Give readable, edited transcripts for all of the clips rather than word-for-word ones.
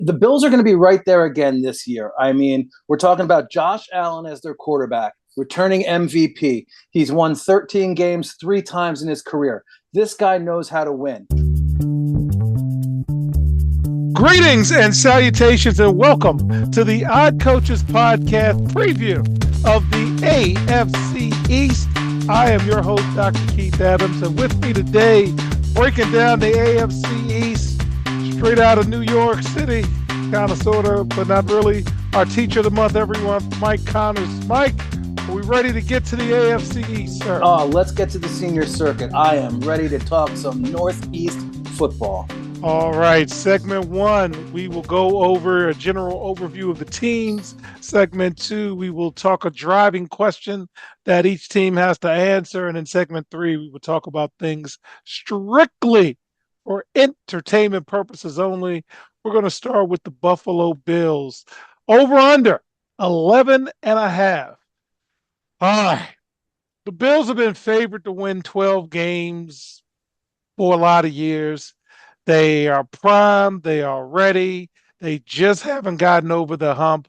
The Bills are going to be right there again this year. I mean, we're talking about Josh Allen as their quarterback, returning MVP. He's won 13 games 3 times in his career. This guy knows how to win. Greetings and salutations and welcome to the Odd Coaches Podcast preview of the AFC East. I am your host, Dr. Keith Adams, and with me today, breaking down the AFC East, straight out of New York City, kind of, sort of, but not really, our teacher of the month, everyone, Mike Connors. Mike, are we ready to get to the AFC East, sir? Oh, let's get to the senior circuit. I am ready to talk some Northeast football. All right, segment 1, we will go over a general overview of the teams. Segment 2, we will talk a driving question that each team has to answer. And in segment 3, we will talk about things strictly for entertainment purposes only. We're going to start with the Buffalo Bills. Over under 11.5. All right. The Bills have been favored to win 12 games for a lot of years. They are primed. They are ready. They just haven't gotten over the hump.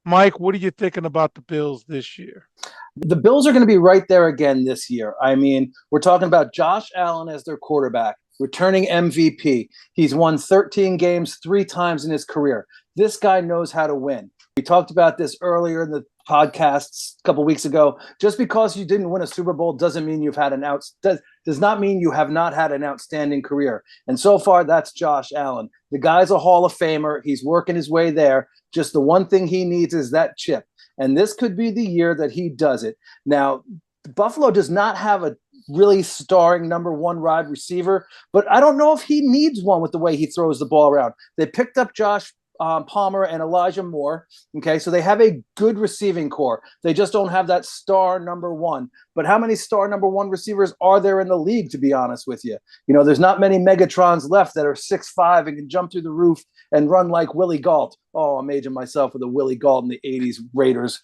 Mike, what are you thinking about the Bills this year? The Bills are going to be right there again this year. I mean, we're talking about Josh Allen as their quarterback, returning MVP. He's won 13 games 3 times in his career. This guy knows how to win. We talked about this earlier in the podcasts a couple weeks ago. Just because you didn't win a Super Bowl doesn't mean you've had does not mean you have not had an outstanding career. And so far, that's Josh Allen. The guy's a Hall of Famer. He's working his way there. Just the one thing he needs is that chip. And this could be the year that he does it. Now, Buffalo does not have a really starring number one wide receiver, but I don't know if he needs one with the way he throws the ball around. They picked up Josh Palmer and Elijah Moore. Okay, so they have a good receiving core. They just don't have that star number one. But how many star number one receivers are there in the league, to be honest with you? You know, there's not many Megatrons left that are 6'5" and can jump through the roof and run like Willie Gault. Oh, I'm aging myself with a Willie Gault in the 80s Raiders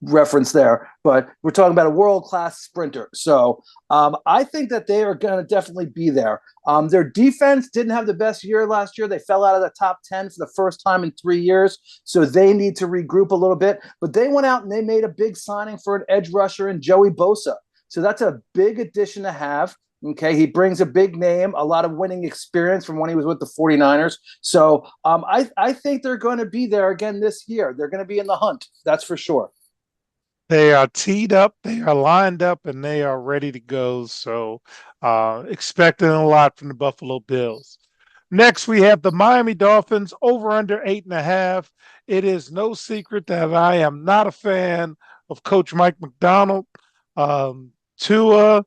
reference there, but we're talking about a world-class sprinter. So I think that they are going to definitely be there. Their defense didn't have the best year last year. They fell out of the top 10 for the first time in 3 years, so they need to regroup a little bit. But they went out and they made a big signing for an edge rusher in Joey Bosa. So that's a big addition to have. Okay, he brings a big name, a lot of winning experience from when he was with the 49ers. So I think they're going to be there again this year. They're going to be in the hunt, that's for sure. They are teed up, they are lined up, and they are ready to go. So expecting a lot from the Buffalo Bills. Next, we have the Miami Dolphins, over under 8.5. It is no secret that I am not a fan of Coach Mike Macdonald. Tua,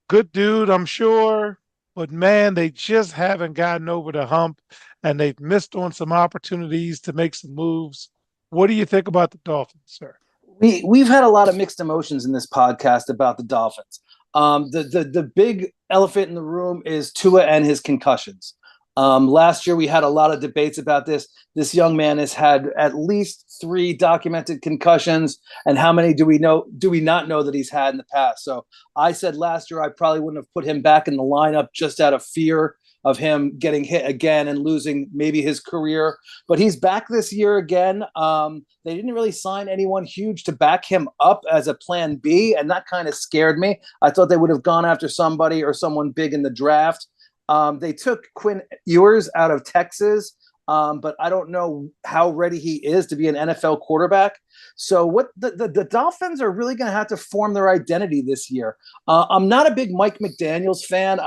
good dude, I'm sure, but man, they just haven't gotten over the hump, and they've missed on some opportunities to make some moves. What do you think about the Dolphins, sir? We've had a lot of mixed emotions in this podcast about the Dolphins. The big elephant in the room is Tua and his concussions. Last year, we had a lot of debates about this. This young man has had at least 3 documented concussions. And how many do we not know that he's had in the past? So I said last year, I probably wouldn't have put him back in the lineup just out of fear of him getting hit again and losing maybe his career. But he's back this year again. They didn't really sign anyone huge to back him up as a plan B. And that kind of scared me. I thought they would have gone after somebody or someone big in the draft. They took Quinn Ewers out of Texas, but I don't know how ready he is to be an NFL quarterback. So what the Dolphins are really going to have to form their identity this year. I'm not a big Mike McDaniels fan.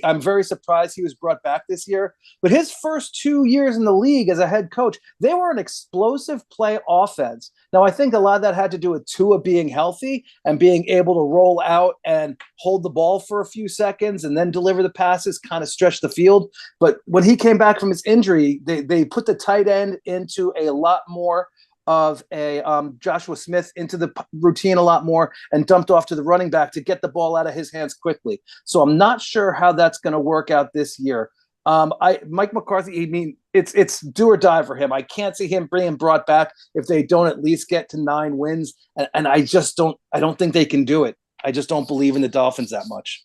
I'm very surprised he was brought back this year. But his first 2 years in the league as a head coach, they were an explosive play offense. Now, I think a lot of that had to do with Tua being healthy and being able to roll out and hold the ball for a few seconds and then deliver the passes, kind of stretch the field. But when he came back from his injury, they put the tight end into a lot more of a Joshua Smith into the routine a lot more and dumped off to the running back to get the ball out of his hands quickly. So I'm not sure how that's going to work out this year. Mike McCarthy, I mean, it's do or die for him. I can't see him being brought back if they don't at least get to 9 wins. And I don't think they can do it. I just don't believe in the Dolphins that much.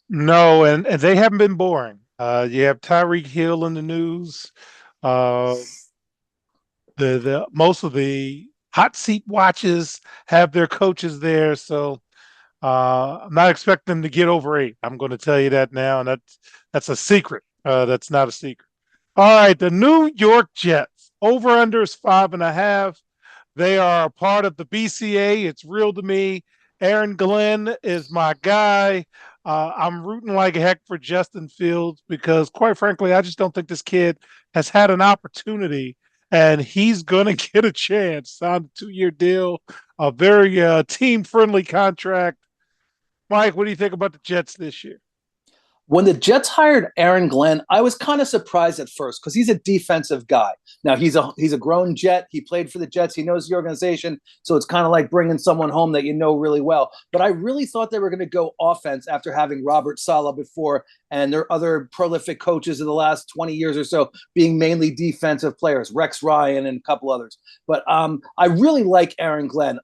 No, and they haven't been boring. You have Tyreek Hill in the news. Uh, the most of the hot seat watches have their coaches there, so I'm not expecting them to get over 8. I'm going to tell you that now, and that's a secret. That's not a secret. All right, the New York Jets over under is 5.5. They are a part of the BCA. It's real to me. Aaron Glenn is my guy. I'm rooting like heck for Justin Fields because, quite frankly, I just don't think this kid has had an opportunity, and he's going to get a chance. Signed a 2-year deal, a very team-friendly contract. Mike, what do you think about the Jets this year? When the Jets hired Aaron Glenn, I was kind of surprised at first because he's a defensive guy. Now he's a grown Jet. He played for the Jets. He knows the organization, so it's kind of like bringing someone home that you know really well. But I really thought they were going to go offense after having Robert Saleh before and their other prolific coaches in the last 20 years or so being mainly defensive players, Rex Ryan and a couple others. But I really like Aaron Glenn.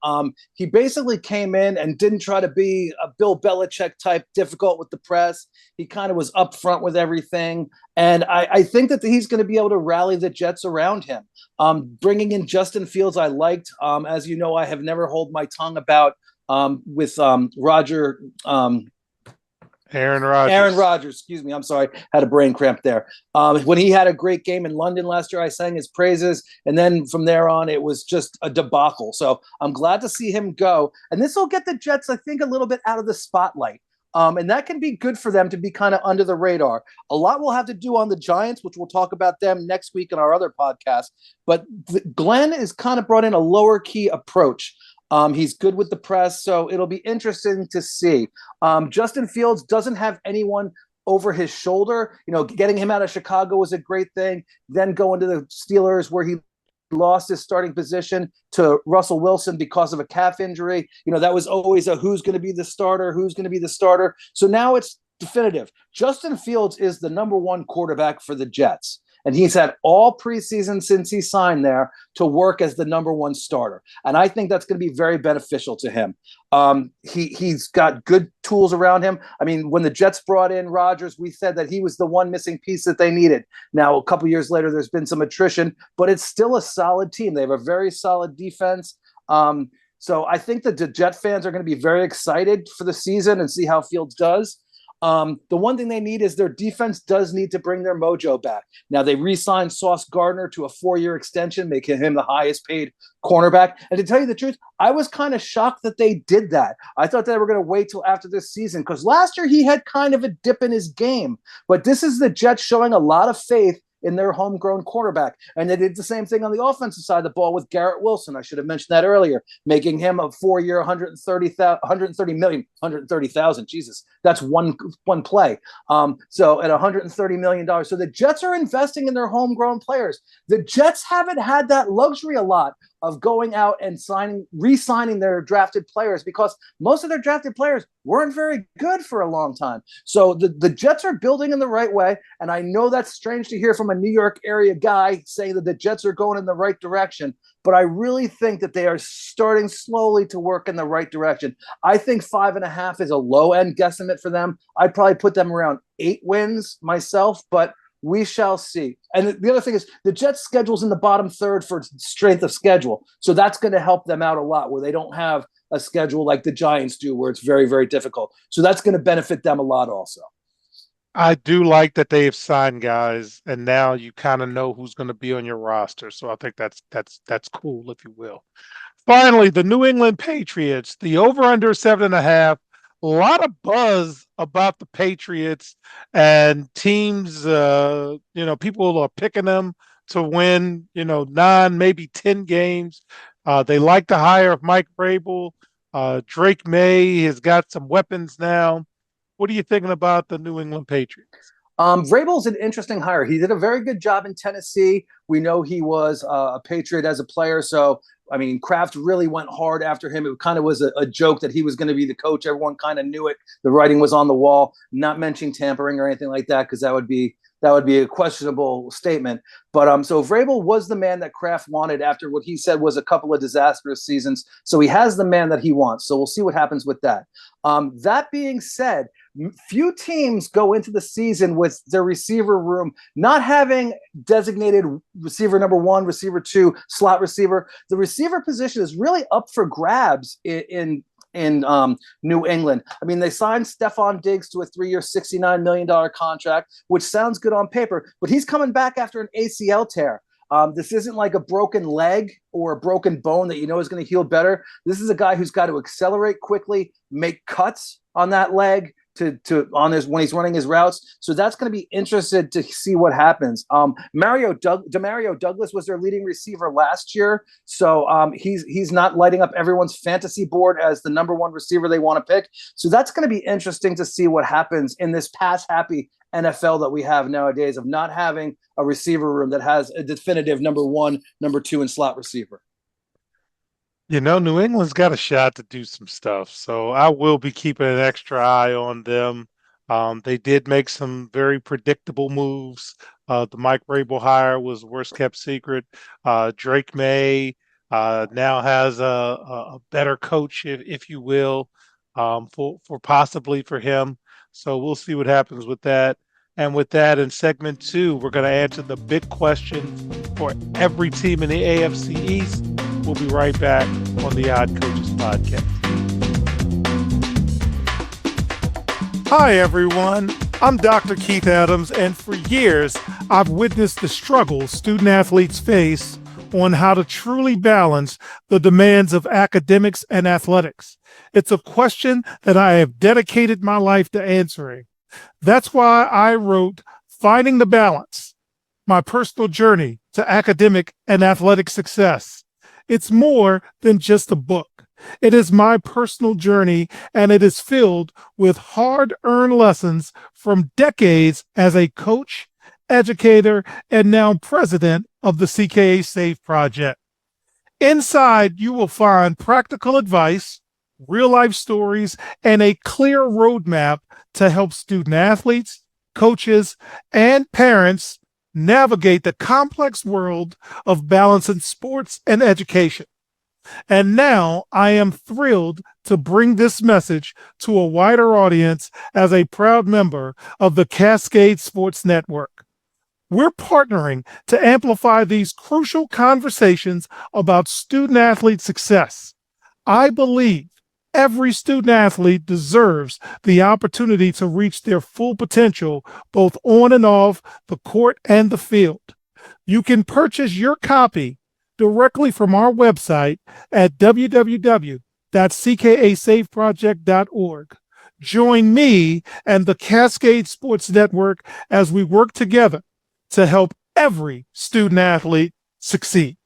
He basically came in and didn't try to be a Bill Belichick type, difficult with the press. He kind of was upfront with everything. And I think that he's going to be able to rally the Jets around him. Bringing in Justin Fields, I liked. As you know, I have never hold my tongue about with Roger. Aaron Rodgers, excuse me. I'm sorry. Had a brain cramp there. When he had a great game in London last year, I sang his praises. And then from there on, it was just a debacle. So I'm glad to see him go. And this will get the Jets, I think, a little bit out of the spotlight. And that can be good for them to be kind of under the radar. A lot will have to do on the Giants, which we'll talk about them next week in our other podcast. But Glenn is kind of brought in a lower key approach. He's good with the press, so it'll be interesting to see. Justin Fields doesn't have anyone over his shoulder. You know, getting him out of Chicago was a great thing. Then going to the Steelers where he lost his starting position to Russell Wilson because of a calf injury. You know, that was always a who's going to be the starter, who's going to be the starter. So now it's definitive. Justin Fields is the number one quarterback for the Jets. And he's had all preseason since he signed there to work as the number one starter. And I think that's going to be very beneficial to him. He's got good tools around him. I mean, when the Jets brought in Rodgers, we said that he was the one missing piece that they needed. Now, a couple years later, there's been some attrition, but it's still a solid team. They have a very solid defense. So I think that the Jet fans are going to be very excited for the season and see how Fields does. The one thing they need is their defense does need to bring their mojo back. Now, they re-signed Sauce Gardner to a 4-year extension, making him the highest paid cornerback. And to tell you the truth, I was kind of shocked that they did that. I thought they were going to wait till after this season because last year he had kind of a dip in his game. But this is the Jets showing a lot of faith in their homegrown quarterback. And they did the same thing on the offensive side of the ball with Garrett Wilson. I should have mentioned that earlier, making him a 4-year, $130,000. Jesus, that's one play. So at $130 million. So the Jets are investing in their homegrown players. The Jets haven't had that luxury a lot of going out and re-signing their drafted players because most of their drafted players weren't very good for a long time. So the Jets are building in the right way. And I know that's strange to hear from a New York area guy saying that the Jets are going in the right direction, but I really think that they are starting slowly to work in the right direction. I think 5.5 is a low end guesstimate for them. I'd probably put them around 8 wins myself, but we shall see. And the other thing is the Jets' schedule's in the bottom third for strength of schedule. So that's going to help them out a lot where they don't have a schedule like the Giants do where it's very, very difficult. So that's going to benefit them a lot also. I do like that they've signed guys and now you kind of know who's going to be on your roster. So I think that's cool, if you will. Finally, the New England Patriots, the over under 7.5. A lot of buzz about the Patriots and teams, people are picking them to win, 9, maybe 10 games. They like the hire of Mike Vrabel. Drake Maye has got some weapons now. What are you thinking about the New England Patriots? Vrabel's an interesting hire. He did a very good job in Tennessee. We know he was a Patriot as a player. So, I mean, Kraft really went hard after him. It kind of was a joke that he was going to be the coach. Everyone kind of knew it. The writing was on the wall, not mentioning tampering or anything like that, because that would be a questionable statement. But so Vrabel was the man that Kraft wanted after what he said was a couple of disastrous seasons. So he has the man that he wants. So we'll see what happens with that. That being said, Few teams go into the season with their receiver room not having designated receiver number one, receiver two, slot receiver. The receiver position is really up for grabs in New England. I mean, they signed Stephon Diggs to a 3-year, $69 million contract, which sounds good on paper, but he's coming back after an ACL tear. This isn't like a broken leg or a broken bone that you know is going to heal better. This is a guy who's got to accelerate quickly, make cuts on that leg when he's running his routes. So that's going to be interested to see what happens. Demario Douglas was their leading receiver last year, so he's not lighting up everyone's fantasy board as the number one receiver they want to pick. So that's going to be interesting to see what happens in this pass happy NFL that we have nowadays of not having a receiver room that has a definitive number one, number two, and slot receiver. New England's got a shot to do some stuff, so I will be keeping an extra eye on them. They did make some very predictable moves. The Mike Vrabel hire was worst kept secret. Drake Maye now has a better coach, if you will, for him. So we'll see what happens with that. And with that, in segment 2, we're going to answer the big question for every team in the AFC East. We'll be right back on the Odd Coaches Podcast. Hi, everyone. I'm Dr. Keith Adams, and for years, I've witnessed the struggles student athletes face on how to truly balance the demands of academics and athletics. It's a question that I have dedicated my life to answering. That's why I wrote Finding the Balance, my personal journey to academic and athletic success. It's more than just a book. It is my personal journey, and it is filled with hard-earned lessons from decades as a coach, educator, and now president of the CKA Safe Project. Inside, you will find practical advice, real-life stories, and a clear roadmap to help student athletes, coaches, and parents navigate the complex world of balancing sports and education. And now I am thrilled to bring this message to a wider audience as a proud member of the Cascade Sports Network. We're partnering to amplify these crucial conversations about student athlete success. I believe every student athlete deserves the opportunity to reach their full potential, both on and off the court and the field. You can purchase your copy directly from our website at www.ckasafeproject.org. Join me and the Cascade Sports Network as we work together to help every student athlete succeed.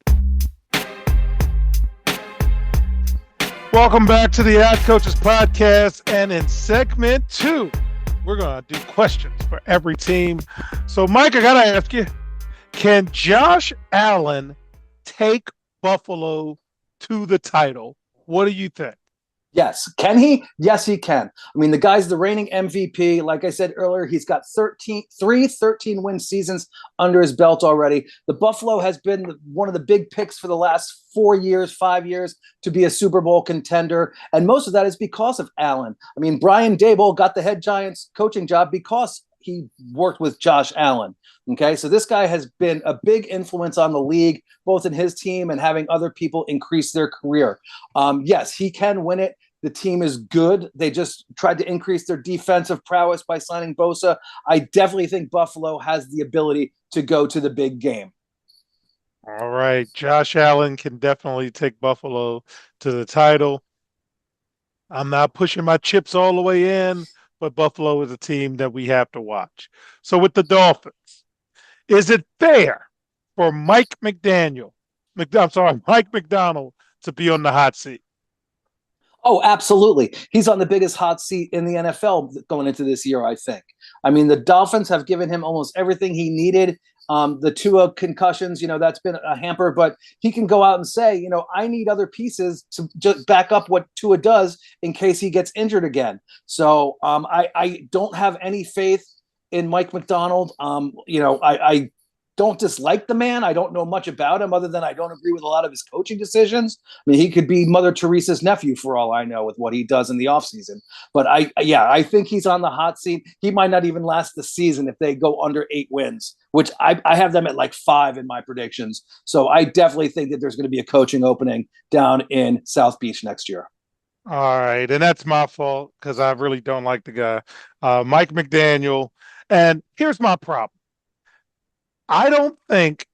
Welcome back to the Odd Coaches Podcast, and in segment 2, we're going to do questions for every team. So, Mike, I got to ask you, can Josh Allen take Buffalo to the title? What do you think? Yes. Can he? Yes, he can. I mean, the guy's the reigning MVP. Like I said earlier, he's got 13-win seasons under his belt already. The Buffalo has been one of the big picks for the last 4 years, 5 years to be a Super Bowl contender. And most of that is because of Allen. I mean, Brian Daboll got the head Giants coaching job because he worked with Josh Allen. Okay, so this guy has been a big influence on the league, both in his team and having other people increase their career. Yes, he can win it. The team is good. They just tried to increase their defensive prowess by signing Bosa. I definitely think Buffalo has the ability to go to the big game. All right. Josh Allen can definitely take Buffalo to the title. I'm not pushing my chips all the way in, but Buffalo is a team that we have to watch. So with the Dolphins, is it fair for Mike McDonald to be on the hot seat? Oh, absolutely. He's on the biggest hot seat in the NFL going into this year, I think. I mean, the Dolphins have given him almost everything he needed. The Tua concussions, that's been a hamper, but he can go out and say, I need other pieces to just back up what Tua does in case he gets injured again. So I don't have any faith in Mike McDonald. don't dislike the man. I don't know much about him other than I don't agree with a lot of his coaching decisions. I mean, he could be Mother Teresa's nephew for all I know with what he does in the offseason. But I think he's on the hot seat. He might not even last the season if they go under 8 wins, which I have them at like 5 in my predictions. So I definitely think that there's going to be a coaching opening down in South Beach next year. All right, and that's my fault because I really don't like the guy, Mike McDaniel. And here's my problem. I don't think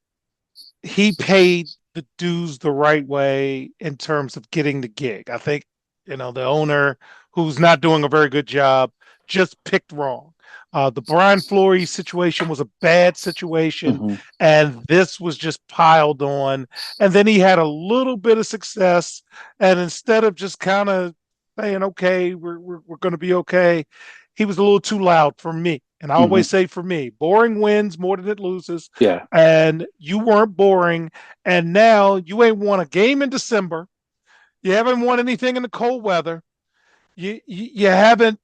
he paid the dues the right way in terms of getting the gig. I think, the owner, who's not doing a very good job, just picked wrong. The Brian Flores situation was a bad situation, Mm-hmm. and this was just piled on. And then he had a little bit of success, and instead of just kind of saying, "Okay, we're going to be okay," he was a little too loud for me. And I Mm-hmm. always say, for me, boring wins more than it loses. Yeah. And you weren't boring, and now you ain't won a game in December. You haven't won anything in the cold weather. You haven't,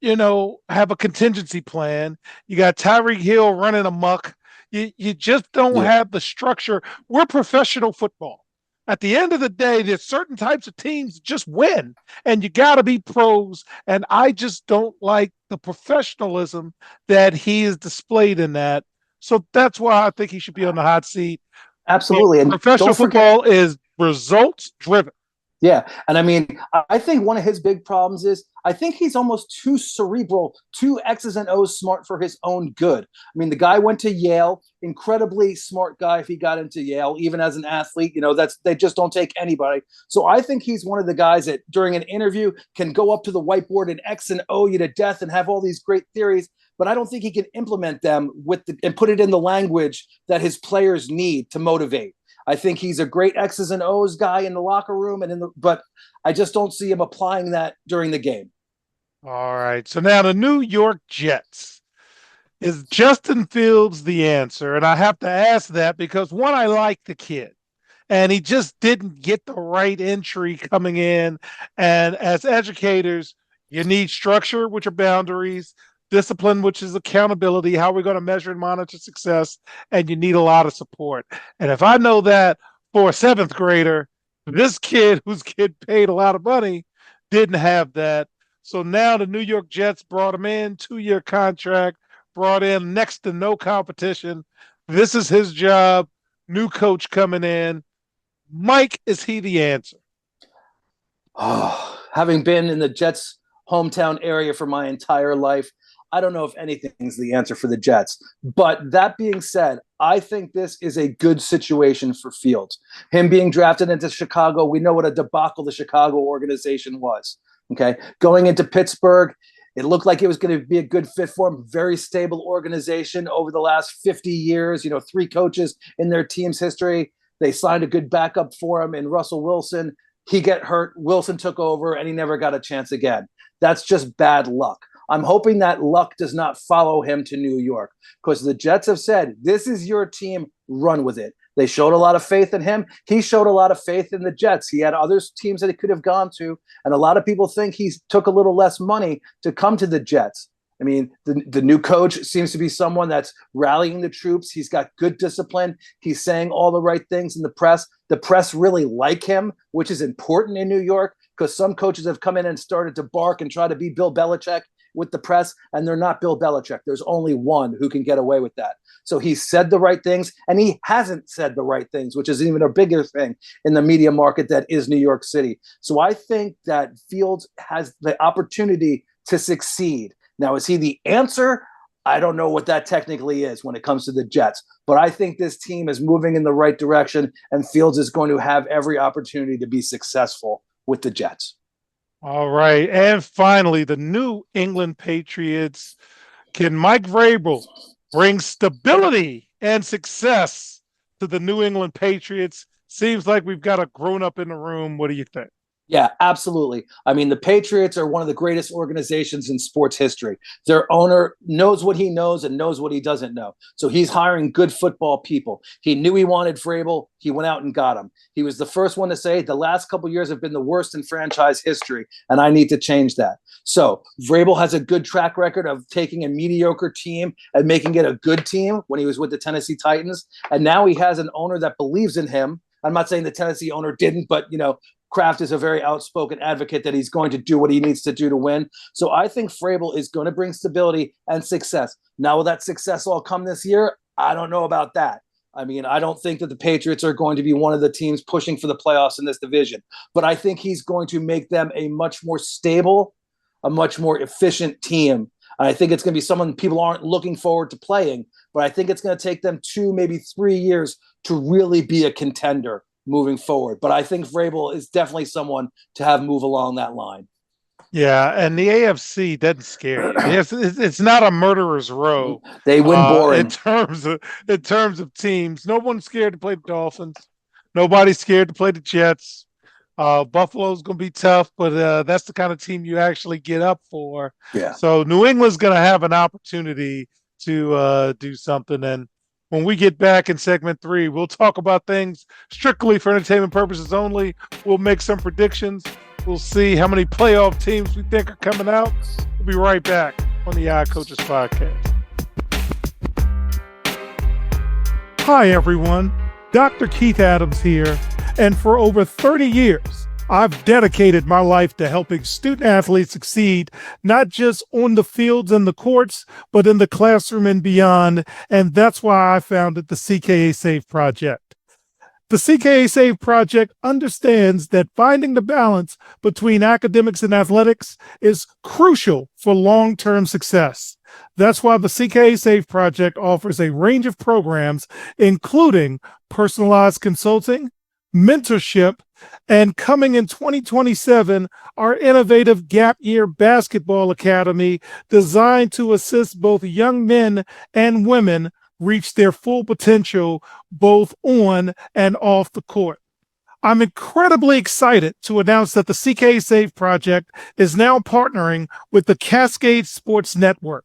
have a contingency plan. You got Tyreek Hill running amok. You just don't Yeah. have the structure. We're professional football. At the end of the day, there's certain types of teams just win, and you got to be pros. And I just don't like the professionalism that he is displayed in that. So that's why I think he should be on the hot seat. But Absolutely. And professional don't forget, football is results driven. yeah. And I mean, I think one of his big problems is I think he's almost too cerebral, too X's and O's smart for his own good. I mean, the guy went to Yale, incredibly smart guy if he got into Yale, even as an athlete. They just don't take anybody. So I think he's one of the guys that during an interview can go up to the whiteboard and X and O you to death and have all these great theories. But I don't think he can implement them and put it in the language that his players need to motivate. I think he's a great X's and O's guy in the locker room but I just don't see him applying that during the game. All right. So now the New York Jets. Is Justin Fields the answer? And I have to ask that because one, I like the kid and he just didn't get the right entry coming in. And as educators, you need structure, which are boundaries, discipline, which is accountability, how we're going to measure and monitor success, and you need a lot of support. And if I know that for a 7th grader, this kid who's getting paid a lot of money didn't have that. So now the New York Jets brought him in, 2-year contract, brought in next to no competition. This is his job. New coach coming in. Mike, is he the answer? Oh, having been in the Jets' hometown area for my entire life, I don't know if anything's the answer for the Jets. But that being said, I think this is a good situation for Fields. Him being drafted into Chicago, we know what a debacle the Chicago organization was. Okay, going into Pittsburgh, it looked like it was going to be a good fit for him. Very stable organization over the last 50 years. 3 coaches in their team's history. They signed a good backup for him in Russell Wilson. He got hurt. Wilson took over, and he never got a chance again. That's just bad luck. I'm hoping that luck does not follow him to New York because the Jets have said, this is your team, run with it. They showed a lot of faith in him. He showed a lot of faith in the Jets. He had other teams that he could have gone to, and a lot of people think he took a little less money to come to the Jets. I mean, the new coach seems to be someone that's rallying the troops. He's got good discipline. He's saying all the right things in the press. The press really like him, which is important in New York because some coaches have come in and started to bark and try to be Bill Belichick with the press, and they're not Bill Belichick. There's only one who can get away with that. So he said the right things, and he hasn't said the right things, which is even a bigger thing in the media market that is New York City. So I think that Fields has the opportunity to succeed. Now, is he the answer? I don't know what that technically is when it comes to the Jets, but I think this team is moving in the right direction, and Fields is going to have every opportunity to be successful with the Jets. All right. And finally, the New England Patriots. Can Mike Vrabel bring stability and success to the New England Patriots? Seems like we've got a grown-up in the room. What do you think? Yeah, absolutely. I mean, the Patriots are one of the greatest organizations in sports history. Their owner knows what he knows and knows what he doesn't know. So he's hiring good football people. He knew he wanted Vrabel. He went out and got him. He was the first one to say the last couple of years have been the worst in franchise history, and I need to change that. So Vrabel has a good track record of taking a mediocre team and making it a good team when he was with the Tennessee Titans. And now he has an owner that believes in him. I'm not saying the Tennessee owner didn't, but Kraft is a very outspoken advocate that he's going to do what he needs to do to win. So I think Vrabel is going to bring stability and success. Now, will that success all come this year? I don't know about that. I mean, I don't think that the Patriots are going to be one of the teams pushing for the playoffs in this division, but I think he's going to make them a much more stable, a much more efficient team. And I think it's going to be someone people aren't looking forward to playing, but I think it's going to take them 2, maybe 3 years to really be a contender moving forward. But I think Vrabel is definitely someone to have move along that line. Yeah, and the AFC doesn't scare you. It's not a murderer's row. They win boring. In terms of teams, no one's scared to play the Dolphins. Nobody's scared to play the Jets. Buffalo's going to be tough, but that's the kind of team you actually get up for. Yeah. So New England's going to have an opportunity to do something. And when we get back in segment 3, we'll talk about things strictly for entertainment purposes only. We'll make some predictions. We'll see how many playoff teams we think are coming out. We'll be right back on the Odd Coaches Podcast. Hi, everyone. Dr. Keith Adams here. And for over 30 years, I've dedicated my life to helping student athletes succeed, not just on the fields and the courts, but in the classroom and beyond. And that's why I founded the CKA Save Project. The CKA Save Project understands that finding the balance between academics and athletics is crucial for long-term success. That's why the CKA Save Project offers a range of programs, including personalized consulting, mentorship, and coming in 2027, our innovative Gap Year Basketball Academy designed to assist both young men and women reach their full potential both on and off the court. I'm incredibly excited to announce that the CK Save Project is now partnering with the Cascade Sports Network.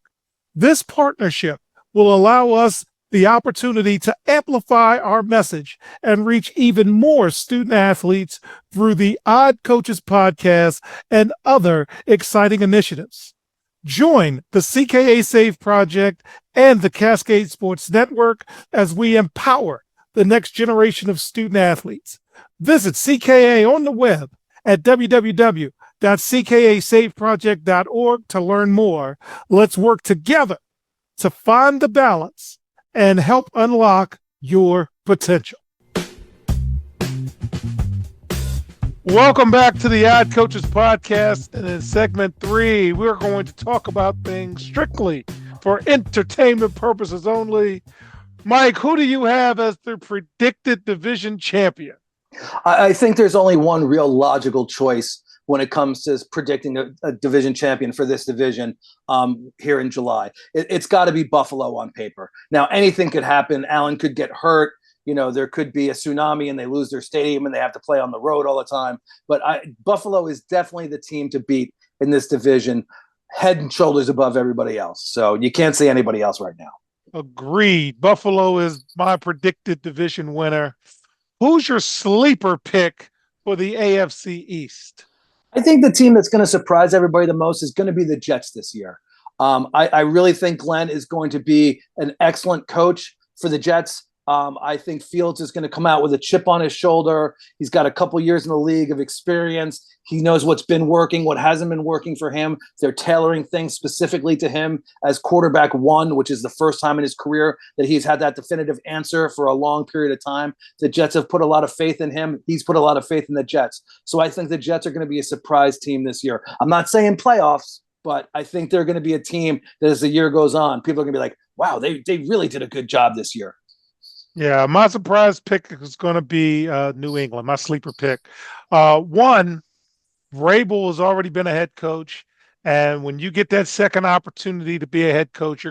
This partnership will allow us the opportunity to amplify our message and reach even more student athletes through the Odd Coaches Podcast and other exciting initiatives. Join the CKA Save Project and the Cascade Sports Network as we empower the next generation of student athletes. Visit CKA on the web at www.ckasaveproject.org to learn more. Let's work together to find the balance and help unlock your potential. Welcome back to the Odd Coaches Podcast. And in segment 3, we're going to talk about things strictly for entertainment purposes only. Mike, who do you have as the predicted division champion? I think there's only one real logical choice when it comes to predicting a division champion for this division here in July. It's got to be Buffalo on paper. Now, anything could happen. Allen could get hurt. There could be a tsunami and they lose their stadium and they have to play on the road all the time. But Buffalo is definitely the team to beat in this division, head and shoulders above everybody else. So you can't say anybody else right now. Agreed. Buffalo is my predicted division winner. Who's your sleeper pick for the AFC East? I think the team that's going to surprise everybody the most is going to be the Jets this year. I really think Glenn is going to be an excellent coach for the Jets. I think Fields is going to come out with a chip on his shoulder. He's got a couple years in the league of experience. He knows what's been working, what hasn't been working for him. They're tailoring things specifically to him as quarterback 1, which is the first time in his career that he's had that definitive answer for a long period of time. The Jets have put a lot of faith in him. He's put a lot of faith in the Jets. So I think the Jets are going to be a surprise team this year. I'm not saying playoffs, but I think they're going to be a team that as the year goes on, people are going to be like, wow, they really did a good job this year. Yeah, my surprise pick is going to be New England, my sleeper pick. One, Vrabel has already been a head coach, and when you get that second opportunity to be a head coach,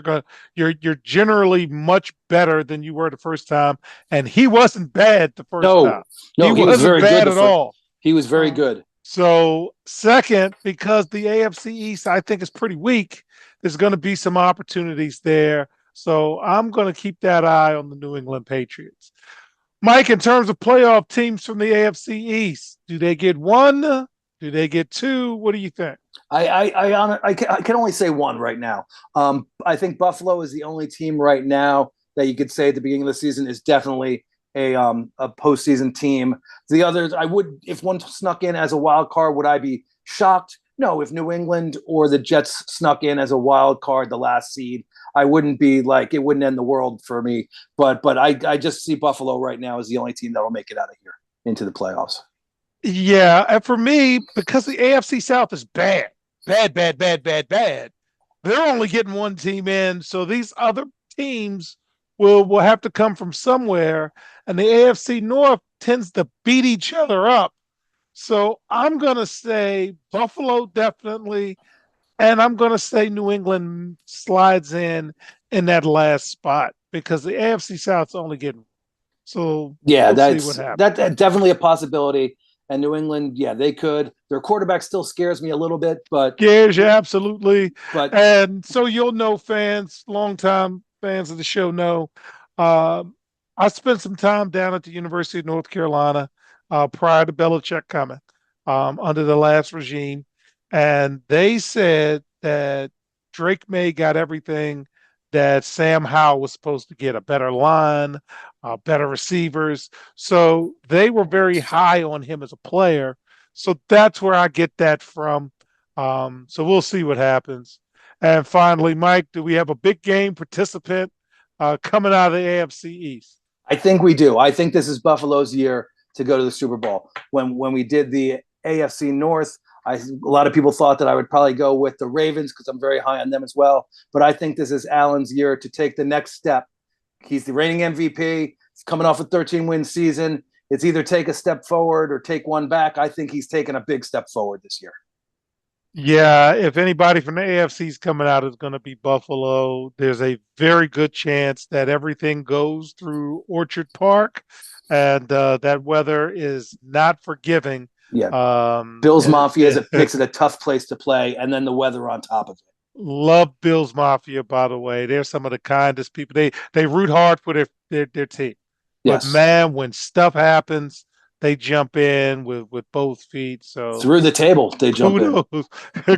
you're generally much better than you were the first time. And he wasn't bad the first time. No, he wasn't was very bad good at all. He was very good. So second, because the AFC East, I think, is pretty weak, there's going to be some opportunities there. So I'm going to keep that eye on the New England Patriots. Mike, in terms of playoff teams from the AFC East, do they get one? Do they get two? What do you think? I can only say one right now. I think Buffalo is the only team right now that you could say at the beginning of the season is definitely a postseason team. The others, I would, if one snuck in as a wild card, would I be shocked? No. If New England or the Jets snuck in as a wild card, the last seed, I wouldn't be like, it wouldn't end the world for me. But I just see Buffalo right now as the only team that will make it out of here into the playoffs. Yeah, and for me, because the AFC South is bad, bad. They're only getting one team in, so these other teams will have to come from somewhere, and the AFC North tends to beat each other up. So I'm going to say Buffalo definitely, and I'm going to say New England slides in that last spot because the AFC South's only getting. So yeah, we'll see what happens. That's definitely a possibility. And New England, yeah, they could. Their quarterback still scares me a little bit, but scares you absolutely. But and so you'll know, fans, longtime fans of the show know. I spent some time down at the University of North Carolina prior to Belichick coming under the last regime, and they said that Drake Maye got everything that Sam Howell was supposed to get: a better line, better receivers. So they were very high on him as a player. So that's where I get that from. So we'll see what happens. And finally, Mike, do we have a big game participant coming out of the AFC East? I think we do. I think this is Buffalo's year to go to the Super Bowl. When we did the AFC North, a lot of people thought that I would probably go with the Ravens because I'm very high on them as well. But I think this is Allen's year to take the next step. He's the reigning MVP. He's coming off a 13-win season. It's either take a step forward or take one back. I think he's taken a big step forward this year. Yeah, if anybody from the AFC is coming out, it's going to be Buffalo. There's a very good chance that everything goes through Orchard Park, and that weather is not forgiving. Yeah. Bills Mafia makes it a tough place to play, and then the weather on top of it. Love Bills Mafia, by the way. They're some of the kindest people. They root hard for their team. Yes. But man, when stuff happens, they jump in with both feet. So through the table, they jump in.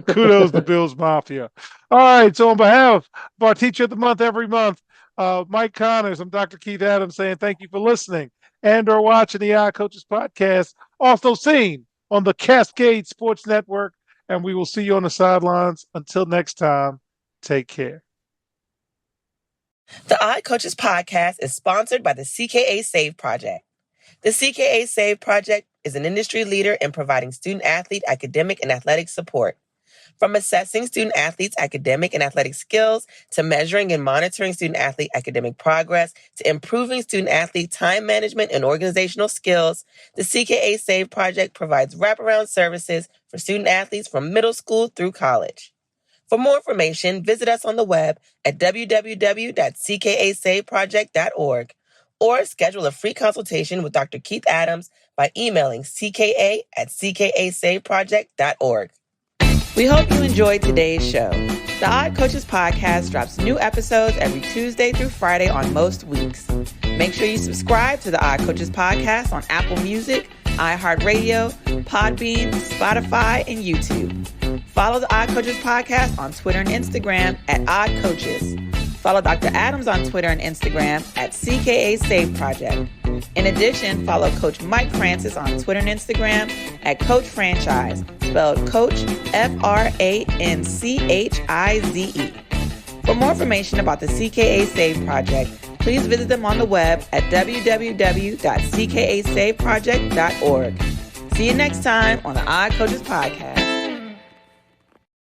Kudos to Bills Mafia. All right. So on behalf of our Teacher of the Month every month, Mike Connors, I'm Dr. Keith Adams saying thank you for listening and or watching the Odd Coaches podcast, also seen on the Cascade Sports Network. And we will see you on the sidelines. Until next time, take care. The Odd Coaches podcast is sponsored by the CKA Save Project. The CKA Save Project is an industry leader in providing student-athlete academic and athletic support. From assessing student-athletes' academic and athletic skills, to measuring and monitoring student-athlete academic progress, to improving student-athlete time management and organizational skills, the CKA Save Project provides wraparound services for student-athletes from middle school through college. For more information, visit us on the web at www.ckasaveproject.org or schedule a free consultation with Dr. Keith Adams by emailing cka@ckasaveproject.org. We hope you enjoyed today's show. The Odd Coaches podcast drops new episodes every Tuesday through Friday on most weeks. Make sure you subscribe to the Odd Coaches podcast on Apple Music, iHeartRadio, Podbean, Spotify, and YouTube. Follow the Odd Coaches podcast on Twitter and Instagram at Odd Coaches. Follow Dr. Adams on Twitter and Instagram at CKA Save Project. In addition, follow Coach Mike Francis on Twitter and Instagram at Coach Franchise, spelled Coach FRANCHIZE. For more information about the CKA Save Project, please visit them on the web at www.ckasaveproject.org. See you next time on the Odd Coaches Podcast.